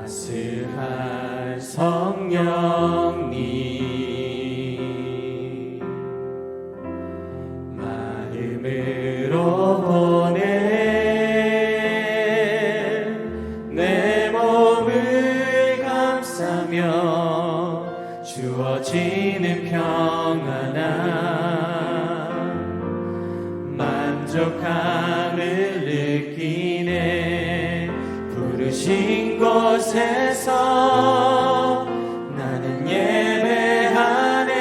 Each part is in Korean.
가스할 성령님 마음으로 보내 내 몸을 감싸며 주어지는 평안함 만족함을 느끼네 부르신 곳에서 나는 예배하네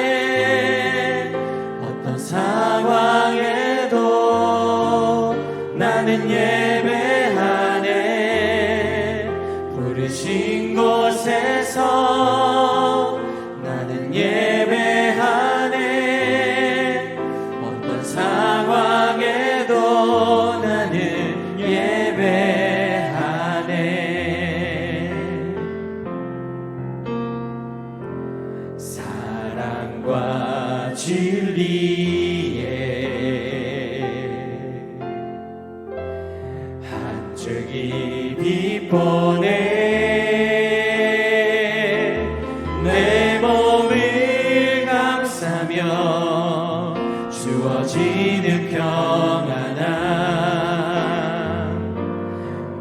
어떤 상황에도 나는 예배하네 부르신 곳에서 나는 예배하네 어떤 상황에도 나는 예배하네 사랑과 진리에 한 줄기 빛 보내 내 몸을 감싸며 주어지는 평안함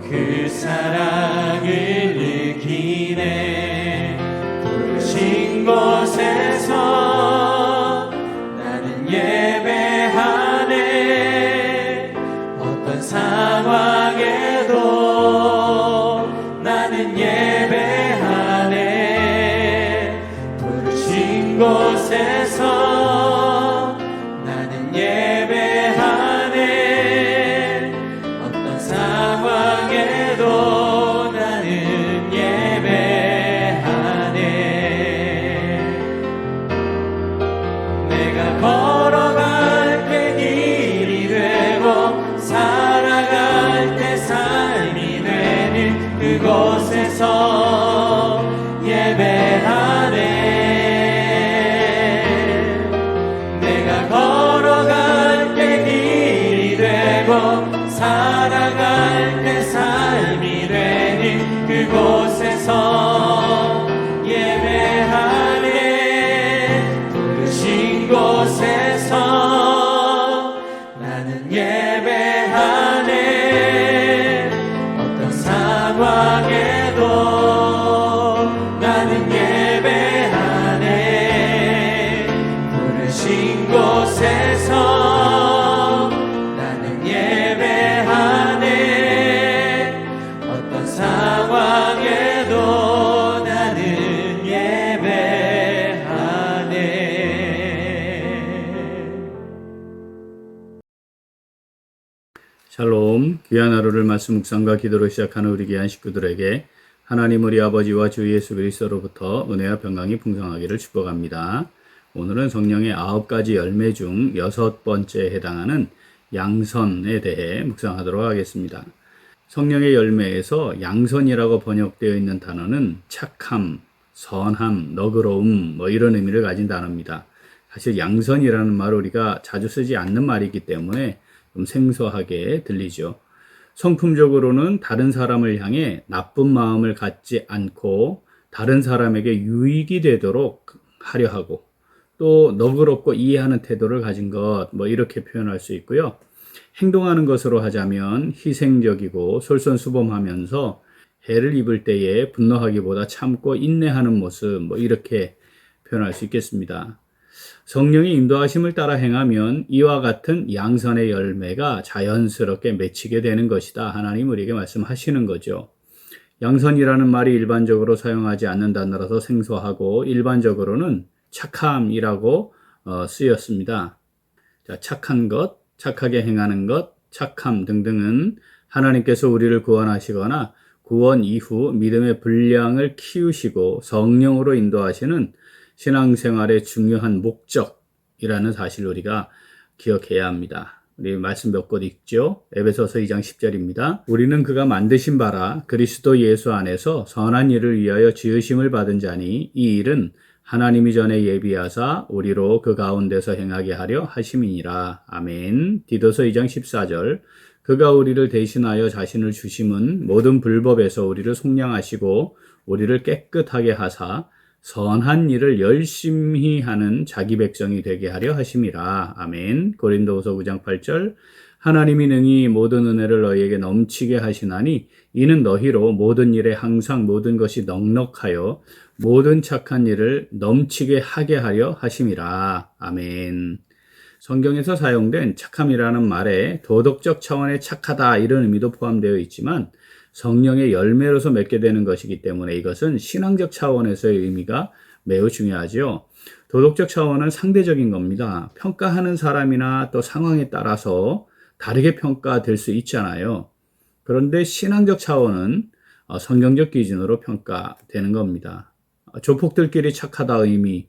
그 사랑을 느끼네 부르신 곳에서 나는 예배하네 어떤 상황에도 나는 예배하네 부르신 곳에서 나는 예배하네 어떤 상황에도 나는 예배하네 내가 걸어갈 때 길이 되고 살아갈 때 삶이 되는 그곳에서 예배하네 내가 걸어갈 때 길이 되고 살아갈 때 삶이 되는 그곳에서 예배하네 부르신 곳에서 나는 예배하네 어떤 상황에도 나는 예배하네 부르신 곳에서 나는 예배하네 어떤 상황에도 나는 예배하네 샬롬, 귀한 하루를 말씀 묵상과 기도로 시작하는 우리 귀한 식구들에게 하나님 우리 아버지와 주 예수 그리스도로부터 은혜와 평강이 풍성하기를 축복합니다. 오늘은 성령의 9가지 열매 중 6번째에 해당하는 양선에 대해 묵상하도록 하겠습니다. 성령의 열매에서 양선이라고 번역되어 있는 단어는 착함, 선함, 너그러움 이런 의미를 가진 단어입니다. 사실 양선이라는 말을 우리가 자주 쓰지 않는 말이기 때문에 좀 생소하게 들리죠. 성품적으로는 다른 사람을 향해 나쁜 마음을 갖지 않고 다른 사람에게 유익이 되도록 하려 하고 또 너그럽고 이해하는 태도를 가진 것 이렇게 표현할 수 있고요. 행동하는 것으로 하자면 희생적이고 솔선수범하면서 해를 입을 때에 분노하기보다 참고 인내하는 모습 이렇게 표현할 수 있겠습니다. 성령의 인도하심을 따라 행하면 이와 같은 양선의 열매가 자연스럽게 맺히게 되는 것이다. 하나님 우리에게 말씀하시는 거죠. 양선이라는 말이 일반적으로 사용하지 않는 단어라서 생소하고 일반적으로는 착함이라고 쓰였습니다. 자, 착한 것, 착하게 행하는 것, 착함 등등은 하나님께서 우리를 구원하시거나 구원 이후 믿음의 분량을 키우시고 성령으로 인도하시는 신앙생활의 중요한 목적이라는 사실을 우리가 기억해야 합니다. 우리 말씀 몇 곳 읽죠. 에베소서 2장 10절입니다. 우리는 그가 만드신 바라 그리스도 예수 안에서 선한 일을 위하여 지으심을 받은 자니 이 일은 하나님이 전에 예비하사 우리로 그 가운데서 행하게 하려 하심이니라. 아멘. 디도서 2장 14절 그가 우리를 대신하여 자신을 주심은 모든 불법에서 우리를 속량하시고 우리를 깨끗하게 하사 선한 일을 열심히 하는 자기 백성이 되게 하려 하심이라. 아멘. 고린도후서 9장 8절. 하나님이 능히 모든 은혜를 너희에게 넘치게 하시나니 이는 너희로 모든 일에 항상 모든 것이 넉넉하여 모든 착한 일을 넘치게 하게 하려 하심이라. 아멘. 성경에서 사용된 착함이라는 말에 도덕적 차원의 착하다 이런 의미도 포함되어 있지만 성령의 열매로서 맺게 되는 것이기 때문에 이것은 신앙적 차원에서의 의미가 매우 중요하죠. 도덕적 차원은 상대적인 겁니다. 평가하는 사람이나 또 상황에 따라서 다르게 평가될 수 있잖아요. 그런데 신앙적 차원은 성경적 기준으로 평가되는 겁니다. 조폭들끼리 착하다 의미,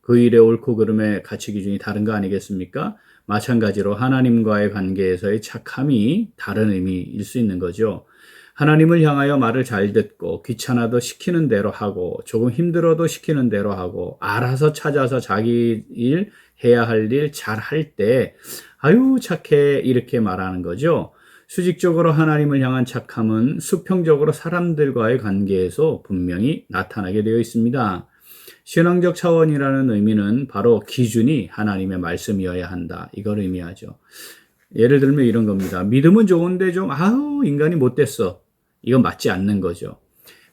그 일의 옳고 그름의 가치 기준이 다른 거 아니겠습니까? 마찬가지로 하나님과의 관계에서의 착함이 다른 의미일 수 있는 거죠. 하나님을 향하여 말을 잘 듣고 귀찮아도 시키는 대로 하고 조금 힘들어도 시키는 대로 하고 알아서 찾아서 자기 일 해야 할 일 잘 할 때 아유 착해 이렇게 말하는 거죠. 수직적으로 하나님을 향한 착함은 수평적으로 사람들과의 관계에서 분명히 나타나게 되어 있습니다. 신앙적 차원이라는 의미는 바로 기준이 하나님의 말씀이어야 한다. 이걸 의미하죠. 예를 들면 이런 겁니다. 믿음은 좋은데 좀 인간이 못됐어. 이건 맞지 않는 거죠.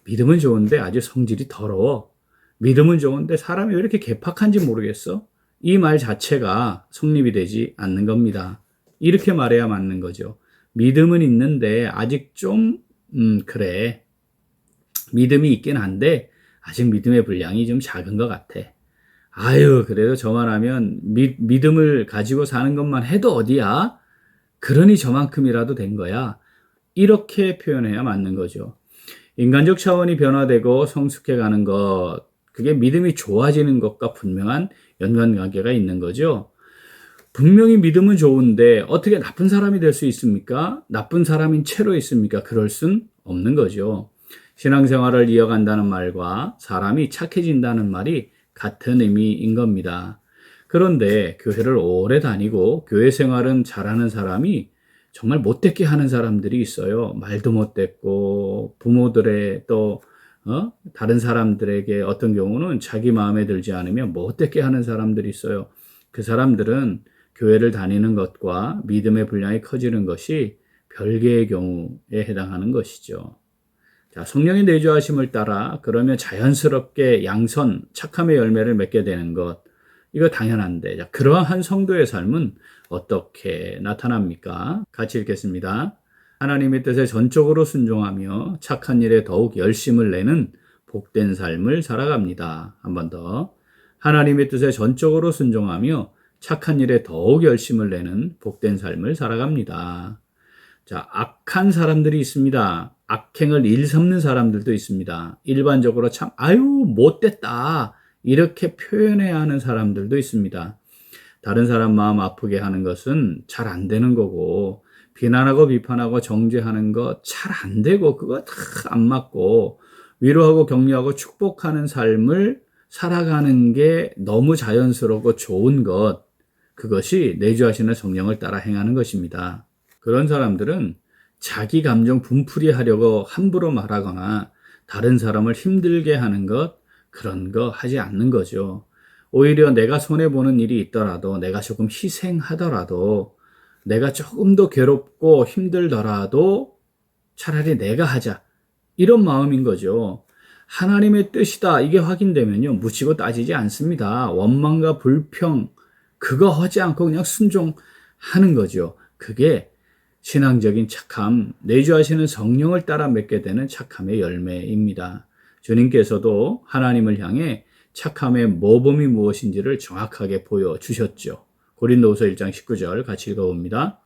믿음은 좋은데 아주 성질이 더러워. 믿음은 좋은데 사람이 왜 이렇게 개팍한지 모르겠어. 이 말 자체가 성립이 되지 않는 겁니다. 이렇게 말해야 맞는 거죠. 믿음은 있는데 아직 좀 그래. 믿음이 있긴 한데 아직 믿음의 분량이 좀 작은 것 같아. 아유 그래도 저만 하면 믿음을 가지고 사는 것만 해도 어디야? 그러니 저만큼이라도 된 거야. 이렇게 표현해야 맞는 거죠. 인간적 차원이 변화되고 성숙해가는 것, 그게 믿음이 좋아지는 것과 분명한 연관관계가 있는 거죠. 분명히 믿음은 좋은데 어떻게 나쁜 사람이 될 수 있습니까? 나쁜 사람인 채로 있습니까? 그럴 순 없는 거죠. 신앙생활을 이어간다는 말과 사람이 착해진다는 말이 같은 의미인 겁니다. 그런데 교회를 오래 다니고 교회 생활은 잘하는 사람이 정말 못되게 하는 사람들이 있어요. 말도 못됐고 부모들의 또 다른 사람들에게 어떤 경우는 자기 마음에 들지 않으면 못되게 하는 사람들이 있어요. 그 사람들은 교회를 다니는 것과 믿음의 분량이 커지는 것이 별개의 경우에 해당하는 것이죠. 자, 성령의 내주하심을 따라 그러면 자연스럽게 양선, 착함의 열매를 맺게 되는 것, 이거 당연한데, 자, 그러한 성도의 삶은 어떻게 나타납니까? 같이 읽겠습니다. 하나님의 뜻에 전적으로 순종하며 착한 일에 더욱 열심을 내는 복된 삶을 살아갑니다. 한 번 더. 하나님의 뜻에 전적으로 순종하며 착한 일에 더욱 열심을 내는 복된 삶을 살아갑니다. 자, 악한 사람들이 있습니다. 악행을 일삼는 사람들도 있습니다. 일반적으로 참 못됐다 이렇게 표현해야 하는 사람들도 있습니다. 다른 사람 마음 아프게 하는 것은 잘 안 되는 거고 비난하고 비판하고 정죄하는 거 잘 안 되고 그거 다 안 맞고 위로하고 격려하고 축복하는 삶을 살아가는 게 너무 자연스럽고 좋은 것, 그것이 내주하시는 성령을 따라 행하는 것입니다. 그런 사람들은 자기 감정 분풀이 하려고 함부로 말하거나 다른 사람을 힘들게 하는 것, 그런 거 하지 않는 거죠. 오히려 내가 손해보는 일이 있더라도, 내가 조금 희생하더라도, 내가 조금 더 괴롭고 힘들더라도 차라리 내가 하자. 이런 마음인 거죠. 하나님의 뜻이다. 이게 확인되면요, 묻히고 따지지 않습니다. 원망과 불평, 그거 하지 않고 그냥 순종하는 거죠. 그게 신앙적인 착함, 내주하시는 성령을 따라 맺게 되는 착함의 열매입니다. 주님께서도 하나님을 향해 착함의 모범이 무엇인지를 정확하게 보여주셨죠. 고린도후서 1장 19절 같이 읽어봅니다.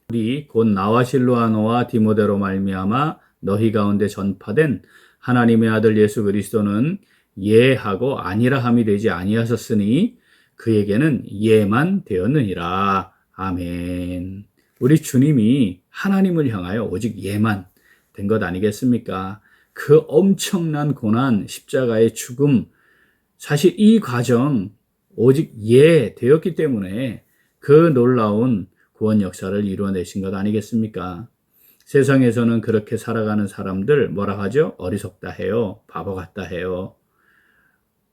우리 곧 나와 실로아노와 디모데로 말미암아 너희 가운데 전파된 하나님의 아들 예수 그리스도는 예하고 아니라 함이 되지 아니하셨으니 그에게는 예만 되었느니라. 아멘. 우리 주님이 하나님을 향하여 오직 예만 된 것 아니겠습니까? 그 엄청난 고난, 십자가의 죽음, 사실 이 과정 오직 예 되었기 때문에 그 놀라운 구원 역사를 이루어내신 것 아니겠습니까? 세상에서는 그렇게 살아가는 사람들 뭐라 하죠? 어리석다 해요. 바보 같다 해요.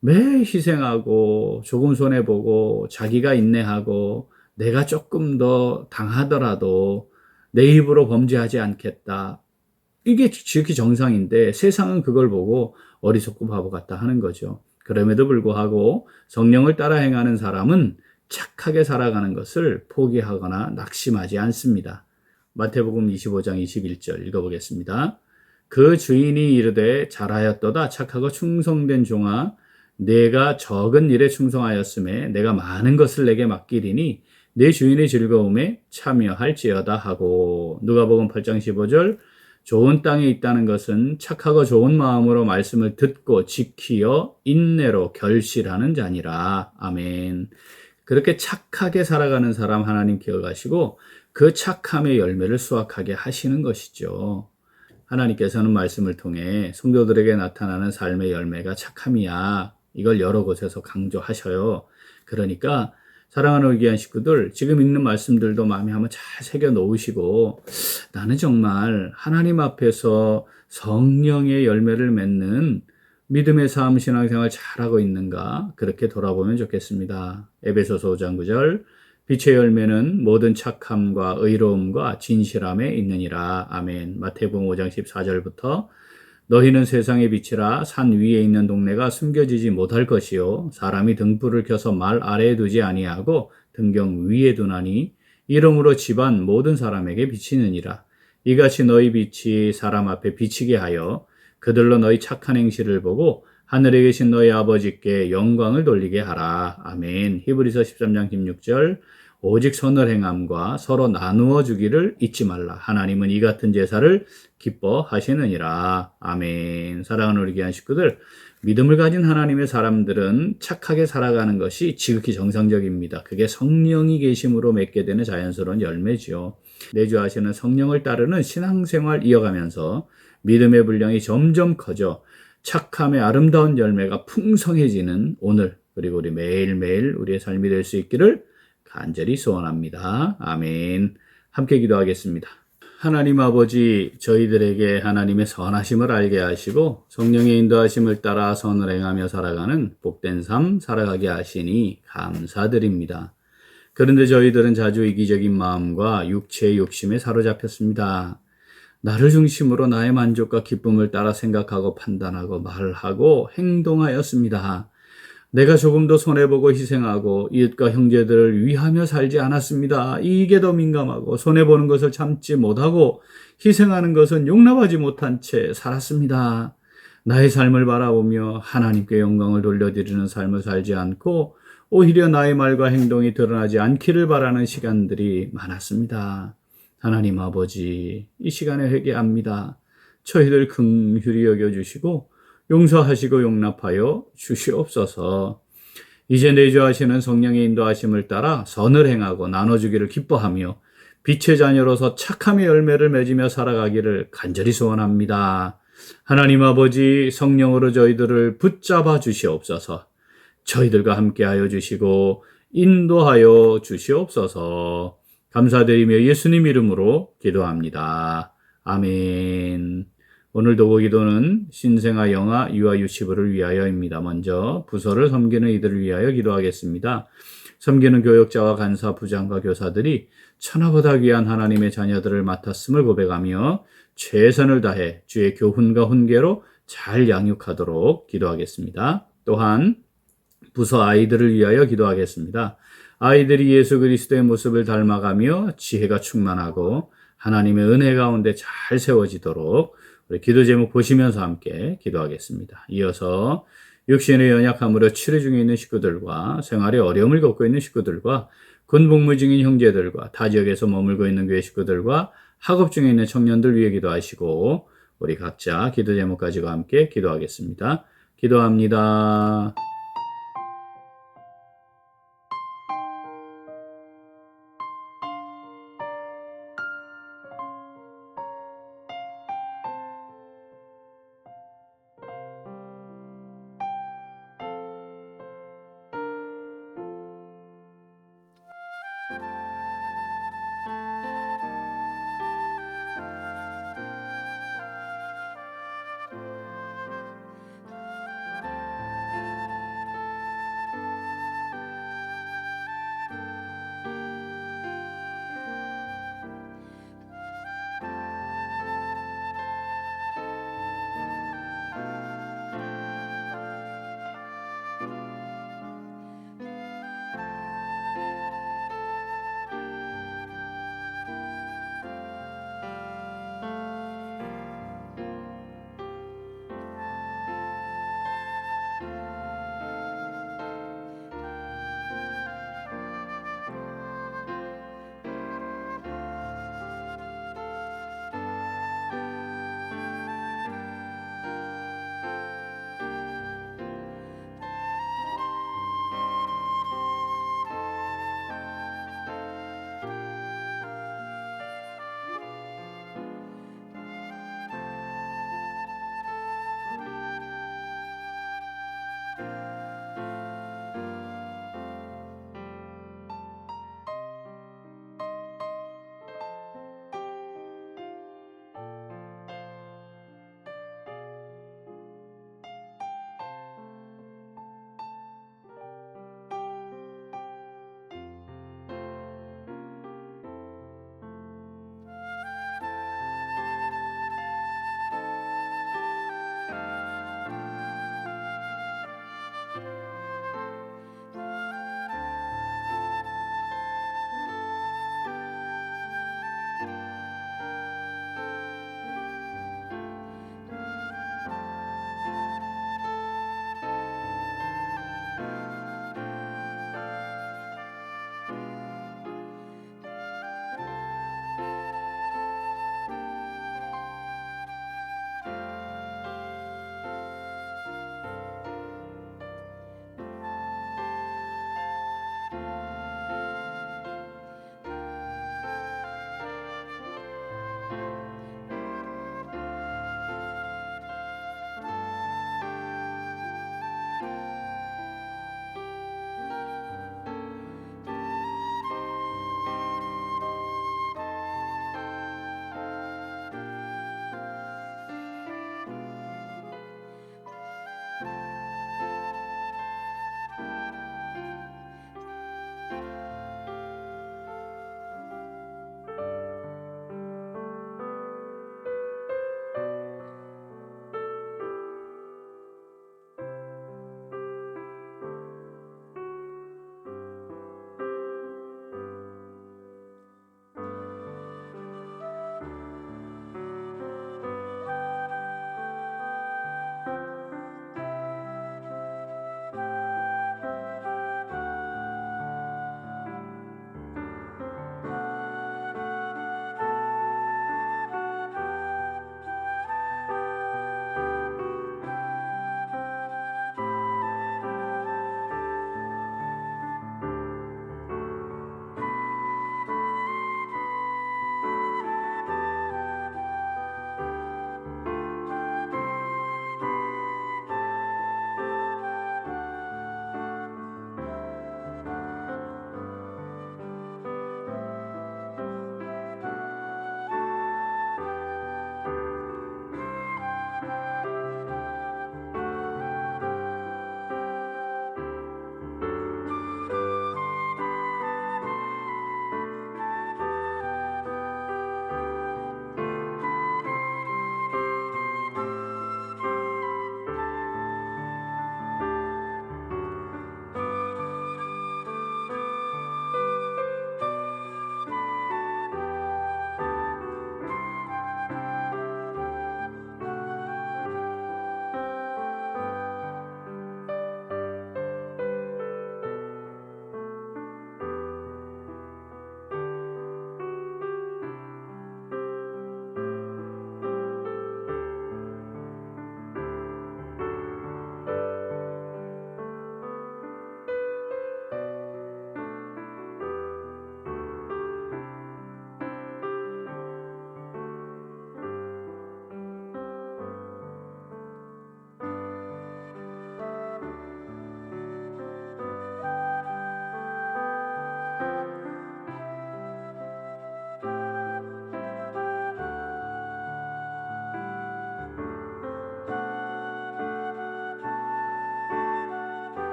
매일 희생하고 조금 손해보고 자기가 인내하고 내가 조금 더 당하더라도 내 입으로 범죄하지 않겠다. 이게 지극히 정상인데 세상은 그걸 보고 어리석고 바보 같다 하는 거죠. 그럼에도 불구하고 성령을 따라 행하는 사람은 착하게 살아가는 것을 포기하거나 낙심하지 않습니다. 마태복음 25장 21절 읽어보겠습니다. 그 주인이 이르되 잘하였도다 착하고 충성된 종아 내가 적은 일에 충성하였음에 내가 많은 것을 내게 맡기리니 내 주인의 즐거움에 참여할지어다 하고 누가복음 8장 15절 좋은 땅에 있다는 것은 착하고 좋은 마음으로 말씀을 듣고 지키어 인내로 결실하는 자니라. 아멘. 그렇게 착하게 살아가는 사람 하나님 기억하시고 그 착함의 열매를 수확하게 하시는 것이죠. 하나님께서는 말씀을 통해 성도들에게 나타나는 삶의 열매가 착함이야. 이걸 여러 곳에서 강조하셔요. 그러니까 사랑하는 의기한 식구들, 지금 읽는 말씀들도 마음에 한번 잘 새겨 놓으시고 나는 정말 하나님 앞에서 성령의 열매를 맺는 믿음의 삶, 신앙생활 잘하고 있는가 그렇게 돌아보면 좋겠습니다. 에베소서 5장 9절 빛의 열매는 모든 착함과 의로움과 진실함에 있느니라. 아멘. 마태복음 5장 14절부터 너희는 세상의 빛이라 산 위에 있는 동네가 숨겨지지 못할 것이요 사람이 등불을 켜서 말 아래에 두지 아니하고 등경 위에 두나니 이러므로 집안 모든 사람에게 비치느니라. 이같이 너희 빛이 사람 앞에 비치게 하여 그들로 너희 착한 행실을 보고 하늘에 계신 너희 아버지께 영광을 돌리게 하라. 아멘. 히브리서 13장 16절 오직 선을 행함과 서로 나누어 주기를 잊지 말라. 하나님은 이 같은 제사를 기뻐하시느니라. 아멘. 사랑하는 우리 귀한 식구들, 믿음을 가진 하나님의 사람들은 착하게 살아가는 것이 지극히 정상적입니다. 그게 성령이 계심으로 맺게 되는 자연스러운 열매지요. 내주하시는 성령을 따르는 신앙생활 이어가면서 믿음의 분량이 점점 커져 착함의 아름다운 열매가 풍성해지는 오늘 그리고 우리 매일매일 우리의 삶이 될 수 있기를 간절히 소원합니다. 아멘. 함께 기도하겠습니다. 하나님 아버지, 저희들에게 하나님의 선하심을 알게 하시고 성령의 인도하심을 따라 선을 행하며 살아가는 복된 삶 살아가게 하시니 감사드립니다. 그런데 저희들은 자주 이기적인 마음과 육체의 욕심에 사로잡혔습니다. 나를 중심으로 나의 만족과 기쁨을 따라 생각하고 판단하고 말하고 행동하였습니다. 내가 조금 더 손해보고 희생하고 이웃과 형제들을 위하며 살지 않았습니다. 이익에 더 민감하고 손해보는 것을 참지 못하고 희생하는 것은 용납하지 못한 채 살았습니다. 나의 삶을 바라보며 하나님께 영광을 돌려드리는 삶을 살지 않고 오히려 나의 말과 행동이 드러나지 않기를 바라는 시간들이 많았습니다. 하나님 아버지, 이 시간에 회개합니다. 저희들 긍휼히 여겨주시고 용서하시고 용납하여 주시옵소서. 이제 내주하시는 성령의 인도하심을 따라 선을 행하고 나눠주기를 기뻐하며 빛의 자녀로서 착함의 열매를 맺으며 살아가기를 간절히 소원합니다. 하나님 아버지, 성령으로 저희들을 붙잡아 주시옵소서. 저희들과 함께하여 주시고 인도하여 주시옵소서. 감사드리며 예수님 이름으로 기도합니다. 아멘. 오늘 도구 기도는 신생아 영아 유아 유치부를 위하여입니다. 먼저 부서를 섬기는 이들을 위하여 기도하겠습니다. 섬기는 교역자와 간사, 부장과 교사들이 천하보다 귀한 하나님의 자녀들을 맡았음을 고백하며 최선을 다해 주의 교훈과 훈계로 잘 양육하도록 기도하겠습니다. 또한 부서 아이들을 위하여 기도하겠습니다. 아이들이 예수 그리스도의 모습을 닮아가며 지혜가 충만하고 하나님의 은혜 가운데 잘 세워지도록 우리 기도 제목 보시면서 함께 기도하겠습니다. 이어서 육신의 연약함으로 치료 중에 있는 식구들과 생활에 어려움을 겪고 있는 식구들과 군복무 중인 형제들과 타 지역에서 머물고 있는 교회 식구들과 학업 중에 있는 청년들 위해 기도하시고 우리 각자 기도 제목 가지고 함께 기도하겠습니다. 기도합니다.